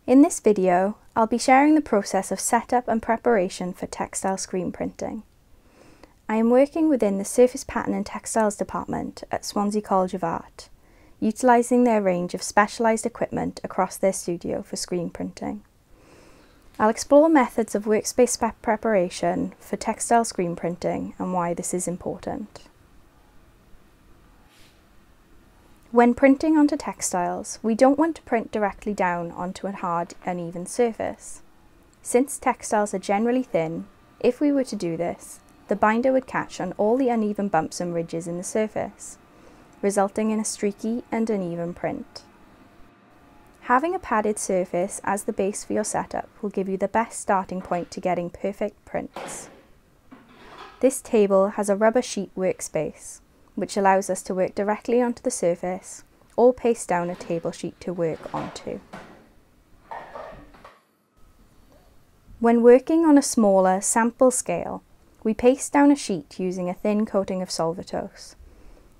In this video, I'll be sharing the process of setup and preparation for textile screen printing. I am working within the Surface Pattern and Textiles department at Swansea College of Art, utilising their range of specialised equipment across their studio for screen printing. I'll explore methods of workspace preparation for textile screen printing and why this is important. When printing onto textiles, we don't want to print directly down onto a hard, uneven surface. Since textiles are generally thin, if we were to do this, the binder would catch on all the uneven bumps and ridges in the surface, resulting in a streaky and uneven print. Having a padded surface as the base for your setup will give you the best starting point to getting perfect prints. This table has a rubber sheet workspace, which allows us to work directly onto the surface or paste down a table sheet to work onto. When working on a smaller sample scale, we paste down a sheet using a thin coating of Solvatose,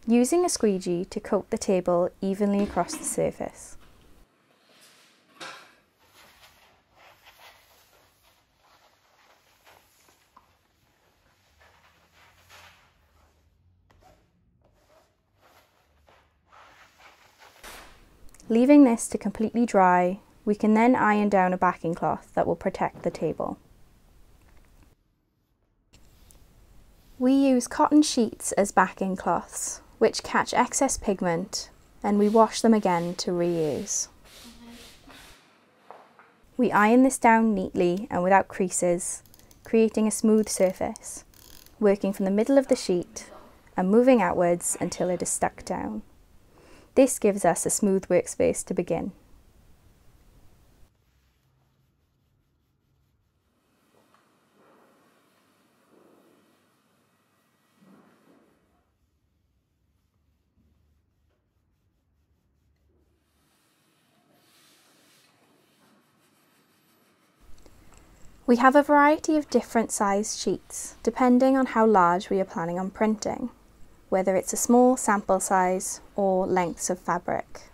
using a squeegee to coat the table evenly across the surface. Leaving this to completely dry, we can then iron down a backing cloth that will protect the table. We use cotton sheets as backing cloths, which catch excess pigment, and we wash them again to reuse. We iron this down neatly and without creases, creating a smooth surface, working from the middle of the sheet and moving outwards until it is stuck down. This gives us a smooth workspace to begin. We have a variety of different sized sheets, depending on how large we are planning on printing, whether it's a small sample size or lengths of fabric.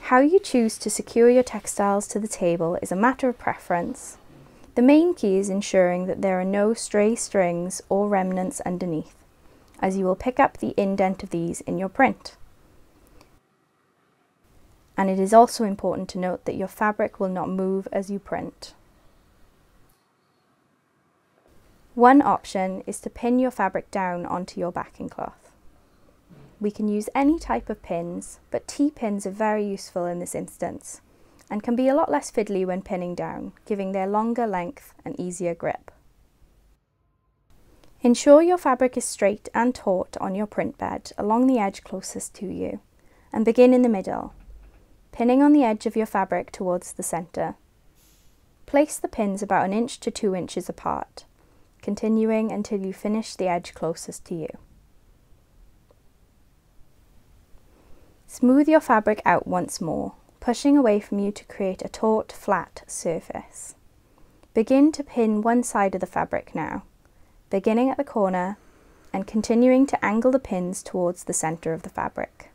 How you choose to secure your textiles to the table is a matter of preference. The main key is ensuring that there are no stray strings or remnants underneath, as you will pick up the indent of these in your print. And it is also important to note that your fabric will not move as you print. One option is to pin your fabric down onto your backing cloth. We can use any type of pins, but T-pins are very useful in this instance and can be a lot less fiddly when pinning down, giving their longer length and easier grip. Ensure your fabric is straight and taut on your print bed along the edge closest to you, and begin in the middle, pinning on the edge of your fabric towards the centre. Place the pins about 1 inch to 2 inches apart, continuing until you finish the edge closest to you. Smooth your fabric out once more, pushing away from you to create a taut, flat surface. Begin to pin one side of the fabric now, beginning at the corner and continuing to angle the pins towards the centre of the fabric.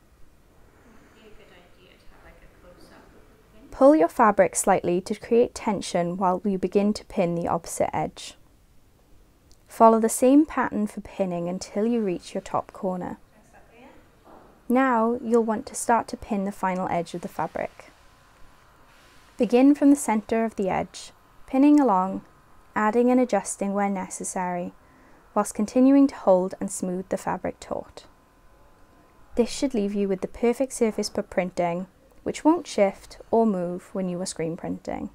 Pull your fabric slightly to create tension while you begin to pin the opposite edge. Follow the same pattern for pinning until you reach your top corner. Now you'll want to start to pin the final edge of the fabric. Begin from the centre of the edge, pinning along, adding and adjusting where necessary, whilst continuing to hold and smooth the fabric taut. This should leave you with the perfect surface for printing, which won't shift or move when you are screen printing.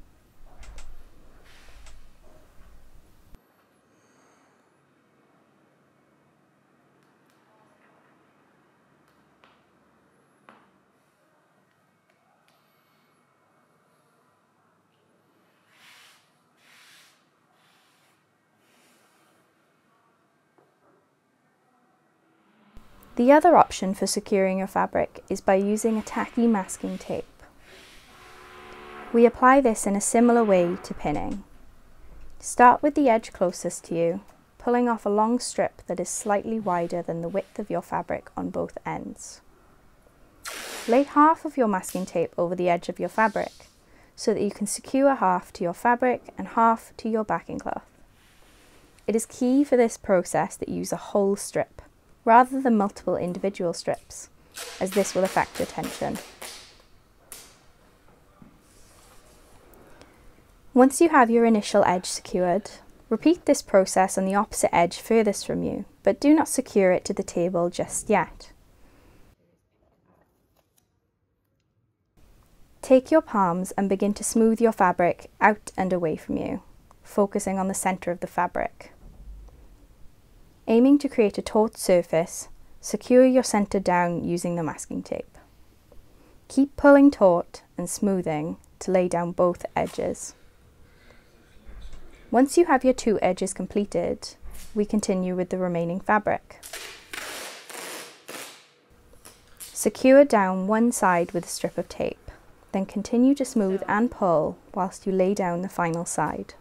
The other option for securing your fabric is by using a tacky masking tape. We apply this in a similar way to pinning. Start with the edge closest to you, pulling off a long strip that is slightly wider than the width of your fabric on both ends. Lay half of your masking tape over the edge of your fabric so that you can secure half to your fabric and half to your backing cloth. It is key for this process that you use a whole strip rather than multiple individual strips, as this will affect your tension. Once you have your initial edge secured, repeat this process on the opposite edge furthest from you, but do not secure it to the table just yet. Take your palms and begin to smooth your fabric out and away from you, focusing on the centre of the fabric. Aiming to create a taut surface, secure your centre down using the masking tape. Keep pulling taut and smoothing to lay down both edges. Once you have your two edges completed, we continue with the remaining fabric. Secure down one side with a strip of tape, then continue to smooth and pull whilst you lay down the final side.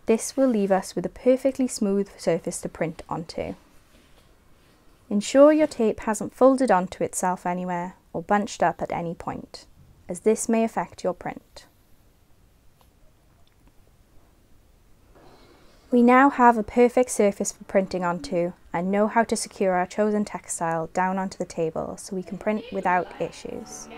This will leave us with a perfectly smooth surface to print onto. Ensure your tape hasn't folded onto itself anywhere or bunched up at any point, as this may affect your print. We now have a perfect surface for printing onto and know how to secure our chosen textile down onto the table so we can print without issues.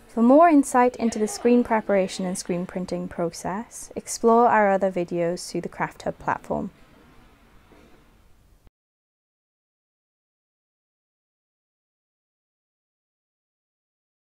For more insight into the screen preparation and screen printing process, explore our other videos through the Craft Hub platform.